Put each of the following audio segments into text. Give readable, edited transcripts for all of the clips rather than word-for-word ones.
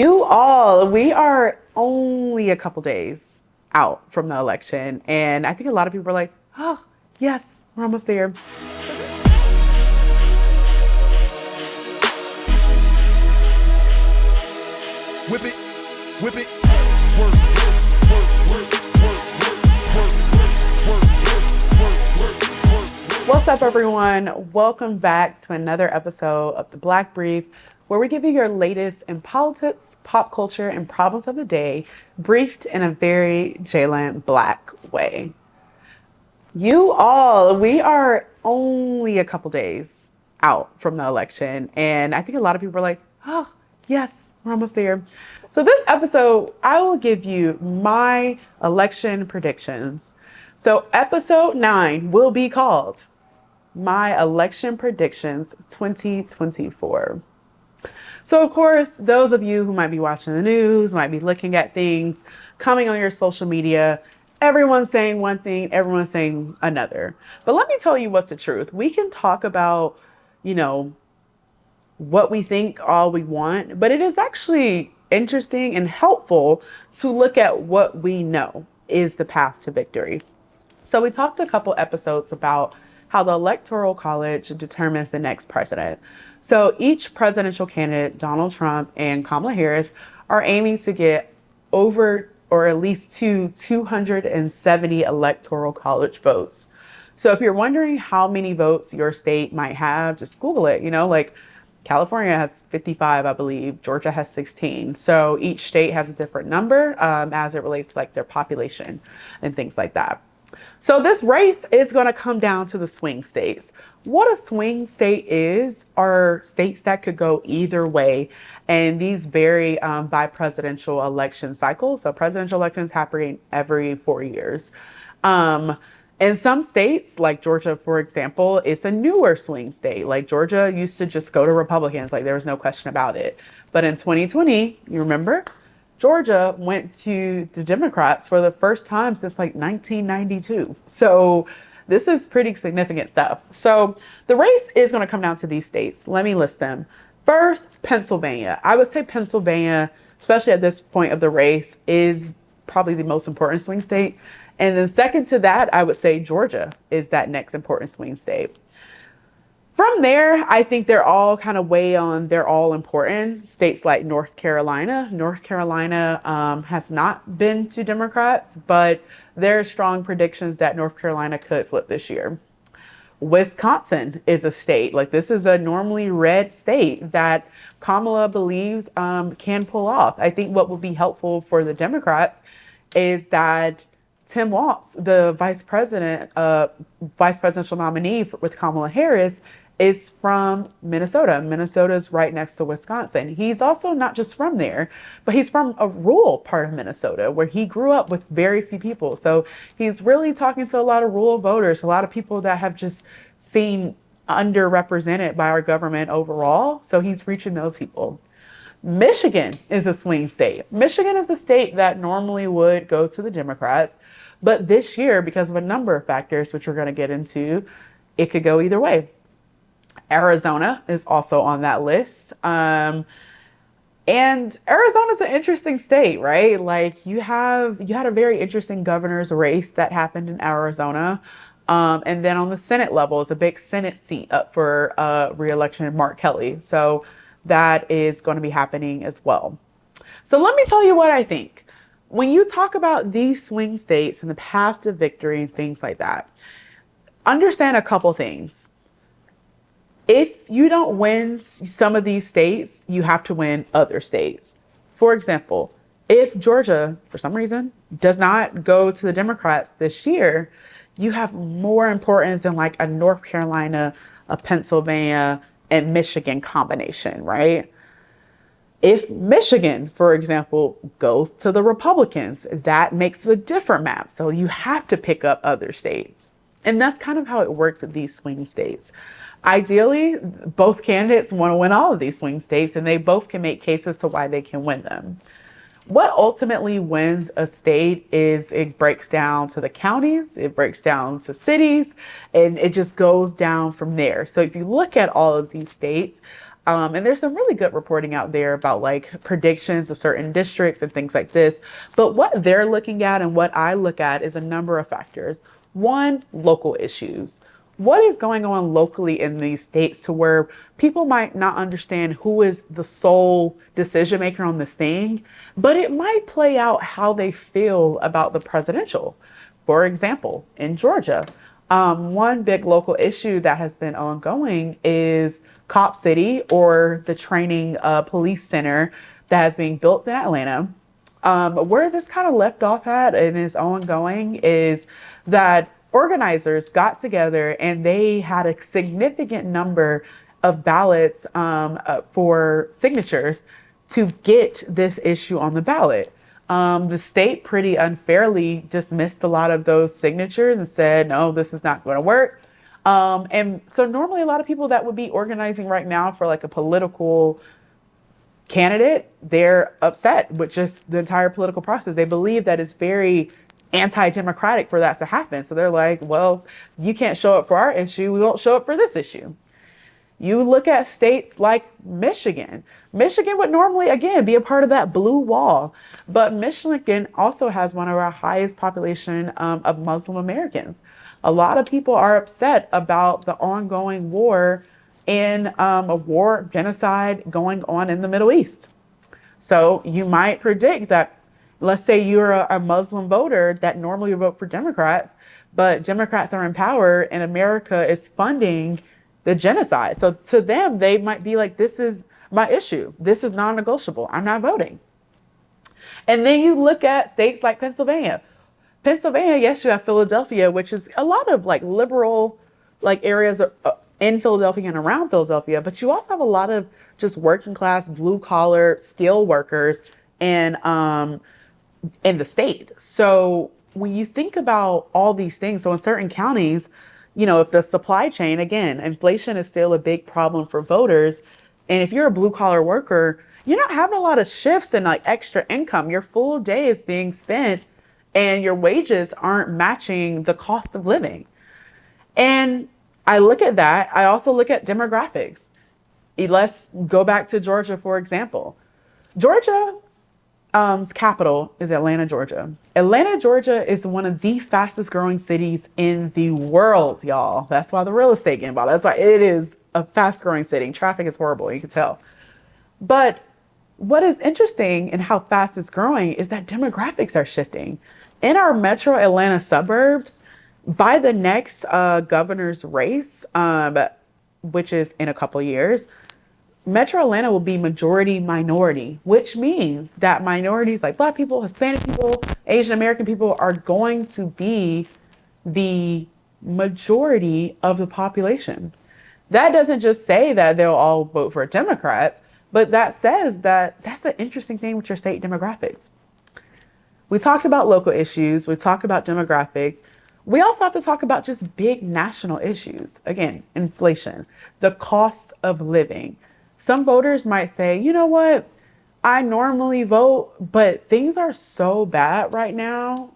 We are only a couple days out from the election, and I think a lot of people are like, oh, yes, we're almost there. Whip it, whip it, work, work, work, work. What's up, everyone? Welcome back to another episode of The Black Brief, where we give you your latest in politics, pop culture, and problems of the day, briefed in a very Jalen Black way. We are only a couple days out from the election, and I think a lot of people are like, oh, yes, we're almost there. So this episode, I will give you my election predictions. So episode 9 will be called My Election Predictions 2024. So of course, those of you who might be watching the news, might be looking at things, coming on your social media, everyone's saying one thing, everyone's saying another. But let me tell you what's the truth. We can talk about, what we think all we want, but it is actually interesting and helpful to look at what we know is the path to victory. So we talked a couple episodes about how the Electoral College determines the next president. So each presidential candidate, Donald Trump and Kamala Harris, are aiming to get over or at least 270 Electoral College votes. So if you're wondering how many votes your state might have, just Google it. Like California has 55, I believe. Georgia has 16. So each state has a different number as it relates to like their population and things like that. So this race is going to come down to the swing states. What a swing state is are states that could go either way. And these vary by presidential election cycles. So presidential elections happen every 4 years. In some states, like Georgia, for example, it's a newer swing state. Like Georgia used to just go to Republicans, like there was no question about it. But in 2020, you remember, Georgia went to the Democrats for the first time since like 1992. So this is pretty significant stuff. So the race is going to come down to these states. Let me list them. First, Pennsylvania. I would say Pennsylvania, especially at this point of the race, is probably the most important swing state. And then second to that, I would say Georgia is that next important swing state. From there, I think they're all kind of they're all important. States like North Carolina. North Carolina has not been to Democrats, but there are strong predictions that North Carolina could flip this year. Wisconsin is a state, like this is a normally red state that Kamala believes can pull off. I think what would be helpful for the Democrats is that Tim Walz, the vice presidential nominee with Kamala Harris, is from Minnesota. Minnesota's right next to Wisconsin. He's also not just from there, but he's from a rural part of Minnesota where he grew up with very few people. So he's really talking to a lot of rural voters, a lot of people that have just seen underrepresented by our government overall. So he's reaching those people. Michigan is a swing state. Michigan is a state that normally would go to the Democrats, but this year, because of a number of factors, which we're going to get into, it could go either way. Arizona is also on that list. And Arizona is an interesting state, right? Like you had a very interesting governor's race that happened in Arizona. And then on the Senate level, it's a big Senate seat up for re-election of Mark Kelly. So that is going to be happening as well. So let me tell you what I think. When you talk about these swing states and the path to victory and things like that, understand a couple things. If you don't win some of these states, you have to win other states. For example, if Georgia, for some reason, does not go to the Democrats this year, you have more importance in like a North Carolina, a Pennsylvania, and Michigan combination, right? If Michigan, for example, goes to the Republicans, that makes a different map. So you have to pick up other states. And that's kind of how it works at these swing states. Ideally, both candidates want to win all of these swing states, and they both can make cases to why they can win them. What ultimately wins a state is it breaks down to the counties, it breaks down to cities, and it just goes down from there. So if you look at all of these states, And there's some really good reporting out there about like predictions of certain districts and things like this. But what they're looking at and what I look at is a number of factors. One, local issues. What is going on locally in these states to where people might not understand who is the sole decision maker on this thing, but it might play out how they feel about the presidential. For example, in Georgia, one big local issue that has been ongoing is Cop City, or the training police center that is being built in Atlanta. Where this kind of left off at and is ongoing is that organizers got together and they had a significant number of ballots for signatures to get this issue on the ballot. The state pretty unfairly dismissed a lot of those signatures and said, no, this is not going to work. And so normally a lot of people that would be organizing right now for like a political candidate, they're upset with just the entire political process. They believe that it's very anti-democratic for that to happen. So they're like, well, you can't show up for our issue. We won't show up for this issue. You look at states like Michigan. Michigan would normally, again, be a part of that blue wall. But Michigan also has one of our highest population of Muslim Americans. A lot of people are upset about the ongoing war and a war, genocide going on in the Middle East. So you might predict that, let's say you're a Muslim voter that normally would vote for Democrats, but Democrats are in power and America is funding the genocide. So to them, they might be like, this is my issue. This is non-negotiable. I'm not voting. And then you look at states like Pennsylvania. Pennsylvania, yes, you have Philadelphia, which is a lot of like liberal like areas in Philadelphia and around Philadelphia, but you also have a lot of just working class, blue collar, skilled workers and in the state. So when you think about all these things, so in certain counties, you know, if the supply chain, again, inflation is still a big problem for voters. And if you're a blue collar worker, you're not having a lot of shifts and like extra income. Your full day is being spent and your wages aren't matching the cost of living. And I look at that. I also look at demographics. Let's go back to Georgia, for example. Georgia capital is Atlanta, Georgia. Atlanta, Georgia is one of the fastest growing cities in the world, y'all. That's why the real estate getting bought. That's why it is a fast growing city. Traffic is horrible, you can tell. But what is interesting in how fast it's growing is that demographics are shifting. In our metro Atlanta suburbs, by the next governor's race, which is in a couple years, Metro Atlanta will be majority minority, which means that minorities like Black people, Hispanic people, Asian American people are going to be the majority of the population. That doesn't just say that they'll all vote for Democrats, but that says that that's an interesting thing with your state demographics. We talked about local issues. We talked about demographics. We also have to talk about just big national issues. Again, inflation, the cost of living. Some voters might say, you know what? I normally vote, but things are so bad right now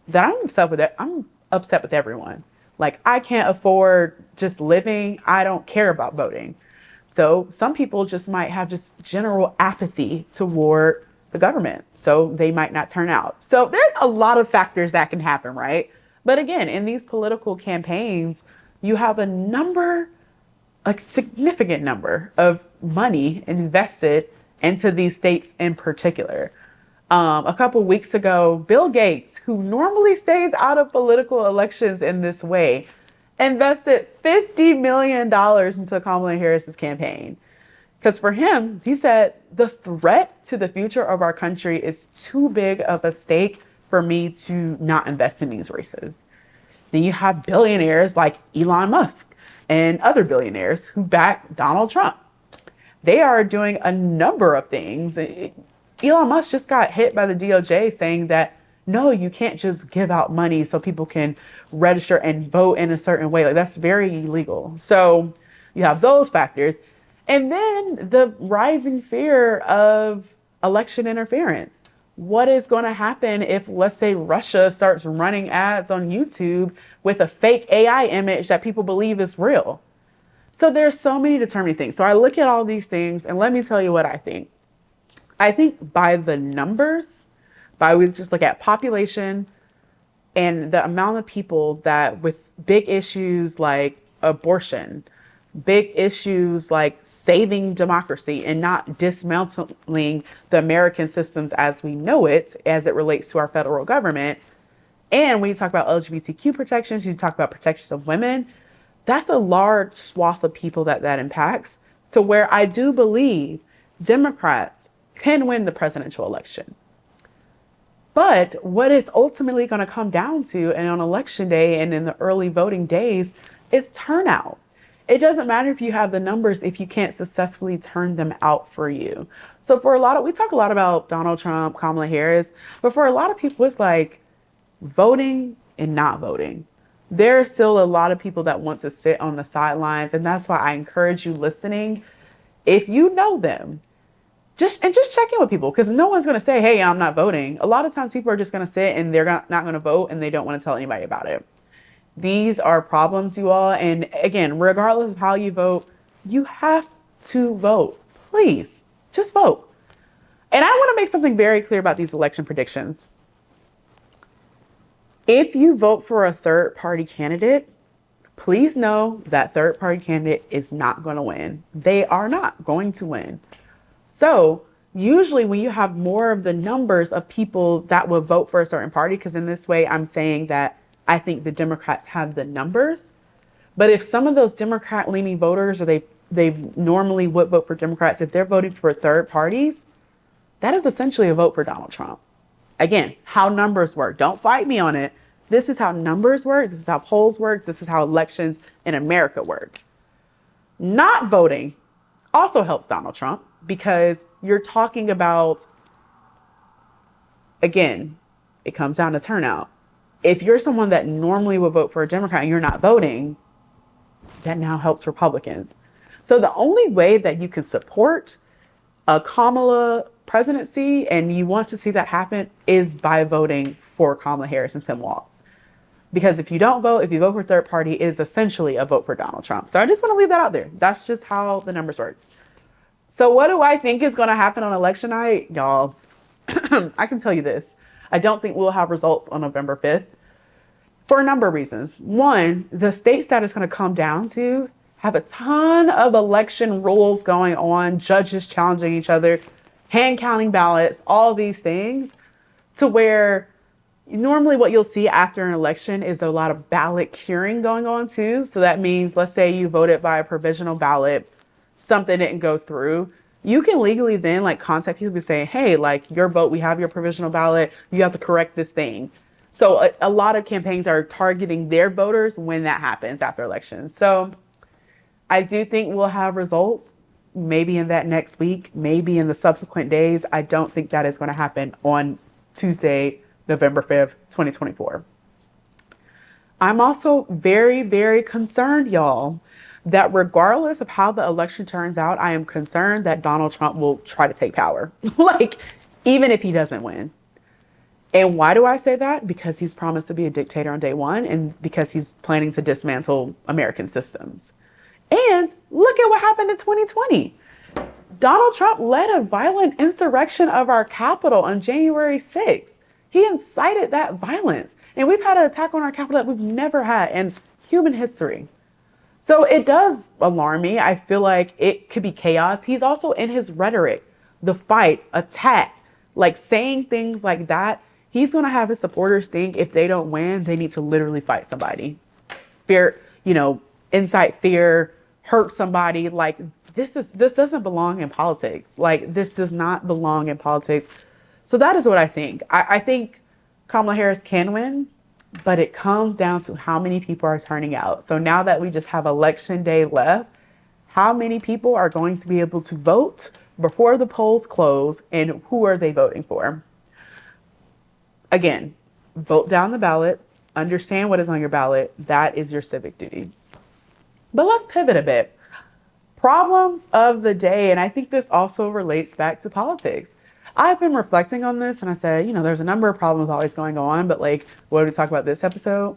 that I'm upset with it. I'm upset with everyone. Like, I can't afford just living. I don't care about voting. So some people just might have just general apathy toward the government. So they might not turn out. So there's a lot of factors that can happen, right? But again, in these political campaigns, you have a significant number of money invested into these states in particular. A couple weeks ago, Bill Gates, who normally stays out of political elections in this way, invested $50 million into Kamala Harris's campaign. Because for him, he said, the threat to the future of our country is too big of a stake for me to not invest in these races. Then you have billionaires like Elon Musk and other billionaires who back Donald Trump. They are doing a number of things. Elon Musk just got hit by the DOJ saying that, no, you can't just give out money so people can register and vote in a certain way. Like, that's very illegal. So you have those factors. And then the rising fear of election interference. What is going to happen if, let's say, Russia starts running ads on YouTube with a fake AI image that people believe is real? So there's so many determining things. So I look at all these things and let me tell you what I think. I think by the numbers, by we just look at population and the amount of people that with big issues like abortion, big issues like saving democracy and not dismantling the American systems as we know it, as it relates to our federal government. And when you talk about LGBTQ protections, you talk about protections of women, that's a large swath of people that impacts, to where I do believe Democrats can win the presidential election. But what it's ultimately going to come down to, and on election day and in the early voting days, is turnout. It doesn't matter if you have the numbers if you can't successfully turn them out for you. So for a lot of, we talk a lot about Donald Trump, Kamala Harris, but for a lot of people, it's like voting and not voting. There are still a lot of people that want to sit on the sidelines. And that's why I encourage you listening, if you know them, just check in with people, because no one's going to say, hey, I'm not voting. A lot of times people are just going to sit and they're not going to vote and they don't want to tell anybody about it. These are problems, you all. And again, regardless of how you vote, you have to vote. Please just vote. And I want to make something very clear about these election predictions. If you vote for a third party candidate, please know that third party candidate is not going to win. They are not going to win. So usually when you have more of the numbers of people that will vote for a certain party, because in this way, I'm saying that I think the Democrats have the numbers. But if some of those Democrat leaning voters, or they normally would vote for Democrats, if they're voting for third parties, that is essentially a vote for Donald Trump. Again, how numbers work. Don't fight me on it. This is how numbers work. This is how polls work. This is how elections in America work. Not voting also helps Donald Trump, because you're talking about, again, it comes down to turnout. If you're someone that normally would vote for a Democrat and you're not voting, that now helps Republicans. So the only way that you can support a Kamala presidency, and you want to see that happen, is by voting for Kamala Harris and Tim Walz. Because if you don't vote, if you vote for third party, it is essentially a vote for Donald Trump. So I just want to leave that out there. That's just how the numbers work. So what do I think is going to happen on election night? Y'all, I can tell you this. I don't think we'll have results on November 5th for a number of reasons. One, the states that it's going to come down to have a ton of election rules going on, judges challenging each other, hand counting ballots, all these things, to where normally what you'll see after an election is a lot of ballot curing going on too. So that means, let's say you voted by a provisional ballot, something didn't go through. You can legally then like contact people and say, hey, like your vote, we have your provisional ballot, you have to correct this thing. So a lot of campaigns are targeting their voters when that happens after elections. So I do think we'll have results maybe in that next week, maybe in the subsequent days. I don't think that is going to happen on Tuesday, November 5th, 2024. I'm also very, very concerned, y'all, that regardless of how the election turns out, I am concerned that Donald Trump will try to take power, like even if he doesn't win. And why do I say that? Because he's promised to be a dictator on day one, and because he's planning to dismantle American systems. And look at what happened in 2020. Donald Trump led a violent insurrection of our Capitol on January 6th. He incited that violence. And we've had an attack on our Capitol that we've never had in human history. So it does alarm me. I feel like it could be chaos. He's also in his rhetoric, the fight, attack, like saying things like that. He's going to have his supporters think if they don't win, they need to literally fight somebody. Fear, incite fear, hurt somebody. Like this doesn't belong in politics. Like this does not belong in politics. So that is what I think. I think Kamala Harris can win, but it comes down to how many people are turning out. So now that we just have election day left, how many people are going to be able to vote before the polls close, and who are they voting for? Again, vote down the ballot, understand what is on your ballot. That is your civic duty. But let's pivot a bit. Problems of the day, and I think this also relates back to politics. I've been reflecting on this, and I said, there's a number of problems always going on, but like, what did we talk about this episode?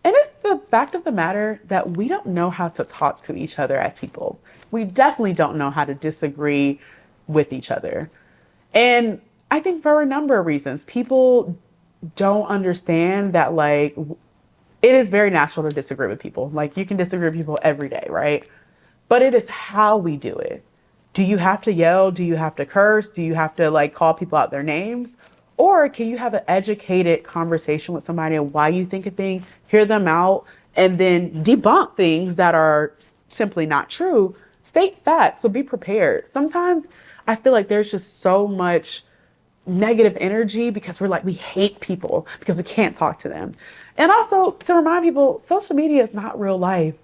And it's the a fact of the matter that we don't know how to talk to each other as people. We definitely don't know how to disagree with each other. And I think for a number of reasons, people don't understand that, like, it is very natural to disagree with people. Like, you can disagree with people every day, right? But it is how we do it. Do you have to yell? Do you have to curse? Do you have to like call people out their names? Or can you have an educated conversation with somebody on why you think a thing, hear them out, and then debunk things that are simply not true? State facts, so be prepared. Sometimes I feel like there's just so much negative energy because we're like, we hate people because we can't talk to them. And also to remind people, social media is not real life.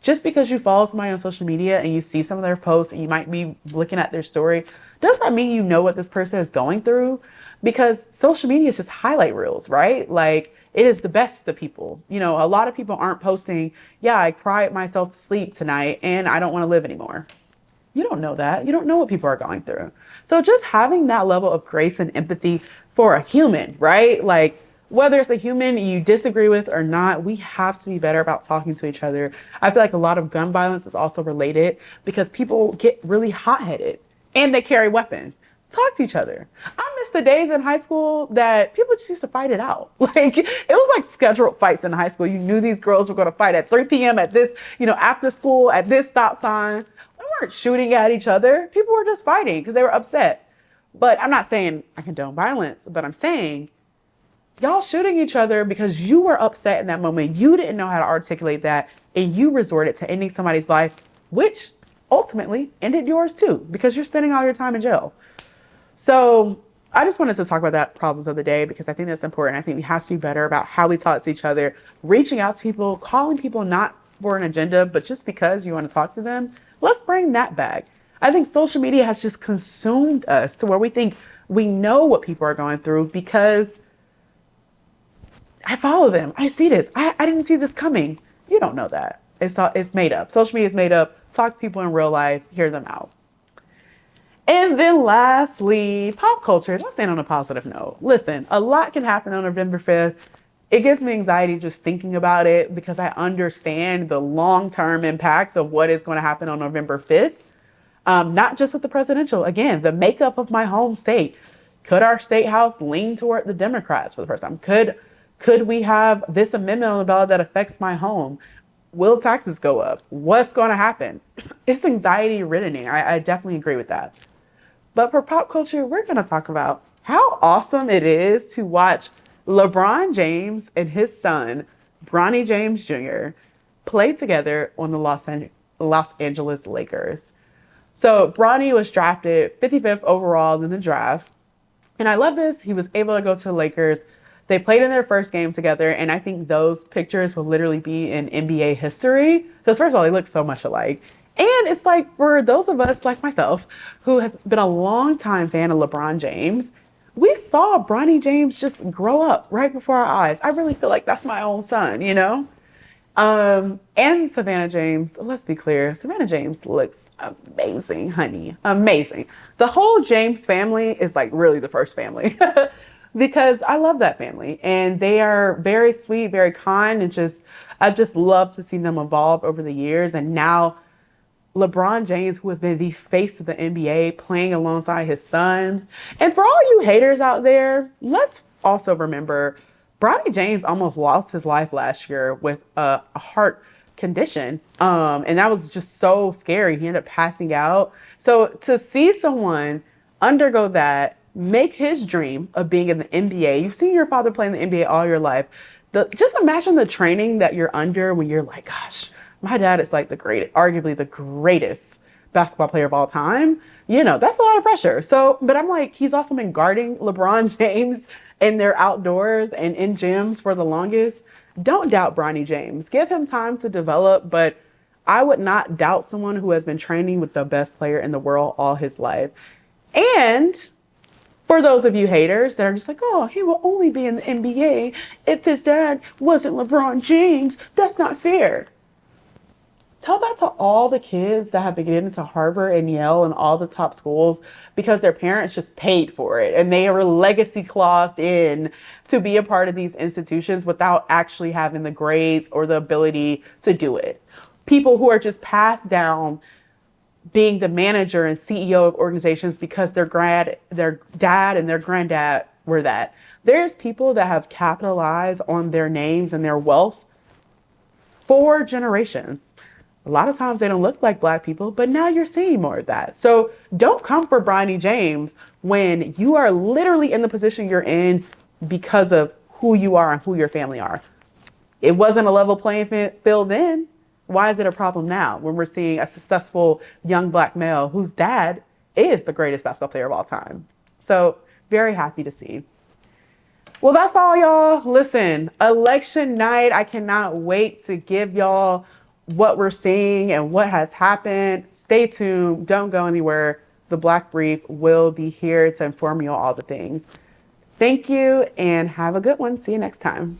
Just because you follow somebody on social media and you see some of their posts and you might be looking at their story, does not mean you know what this person is going through, because social media is just highlight reels, right? Like, it is the best of people. You know, a lot of people aren't posting, yeah, I cried myself to sleep tonight and I don't want to live anymore. You don't know that. You don't know what people are going through. So just having that level of grace and empathy for a human, right? Like, whether it's a human you disagree with or not, we have to be better about talking to each other. I feel like a lot of gun violence is also related because people get really hot-headed and they carry weapons. Talk to each other. I miss the days in high school that people just used to fight it out. Like, it was like scheduled fights in high school. You knew these girls were going to fight at 3 p.m. at this, after school at this stop sign. They weren't shooting at each other. People were just fighting because they were upset. But I'm not saying I condone violence, but I'm saying y'all shooting each other because you were upset in that moment. You didn't know how to articulate that, and you resorted to ending somebody's life, which ultimately ended yours too, because you're spending all your time in jail. So I just wanted to talk about that problems of the day because I think that's important. I think we have to be better about how we talk to each other, reaching out to people, calling people not for an agenda, but just because you want to talk to them. Let's bring that back. I think social media has just consumed us to where we think we know what people are going through because I follow them. I see this. I didn't see this coming. You don't know that. It's made up. Social media is made up. Talk to people in real life. Hear them out. And then lastly, pop culture. Let's end on a positive note. Listen, a lot can happen on November 5th. It gives me anxiety just thinking about it because I understand the long-term impacts of what is going to happen on November 5th. Not just with the presidential. Again, the makeup of my home state. Could our state house lean toward the Democrats for the first time? Could we have this amendment on the ballot that affects my home? Will taxes go up? What's going to happen? It's anxiety ridden. I definitely agree with that. But for pop culture, we're going to talk about how awesome it is to watch LeBron James and his son, Bronny James Jr., play together on the Los Angeles Lakers. So Bronny was drafted 55th overall in the draft. And I love this. He was able to go to the Lakers. They played in their first game together. And I think those pictures will literally be in NBA history. Because first of all, they look so much alike. And it's like for those of us like myself, who has been a long time fan of LeBron James, we saw Bronny James just grow up right before our eyes. I really feel like that's my own son, And Savannah James, let's be clear, Savannah James looks amazing, honey. Amazing. The whole James family is like really the first family because I love that family and they are very sweet, very kind, and I've just loved to see them evolve over the years. And now LeBron James, who has been the face of the NBA, playing alongside his son. And for all you haters out there, let's also remember Bronny James almost lost his life last year with a heart condition. And that was just so scary. He ended up passing out. So to see someone undergo that, make his dream of being in the NBA, you've seen your father play in the NBA all your life. Just imagine the training that you're under when you're like, gosh, my dad is like arguably the greatest basketball player of all time. That's a lot of pressure. So, but I'm like, he's also been guarding LeBron James in their outdoors and in gyms for the longest. Don't doubt Bronny James. Give him time to develop, but I would not doubt someone who has been training with the best player in the world all his life. And for those of you haters that are just like, oh, he will only be in the NBA if his dad wasn't LeBron James, that's not fair. Tell that to all the kids that have been getting into Harvard and Yale and all the top schools because their parents just paid for it and they were legacy claused in to be a part of these institutions without actually having the grades or the ability to do it. People who are just passed down being the manager and CEO of organizations because their dad and their granddad were that. There's people that have capitalized on their names and their wealth for generations. A lot of times they don't look like Black people, but now you're seeing more of that. So don't come for Bronny James when you are literally in the position you're in because of who you are and who your family are. It wasn't a level playing field then. Why is it a problem now when we're seeing a successful young Black male whose dad is the greatest basketball player of all time? So very happy to see. Well, that's all, y'all. Listen, election night. I cannot wait to give y'all what we're seeing and what has happened. Stay tuned. Don't go anywhere. The Black Brief will be here to inform you all the things. Thank you and have a good one. See you next time.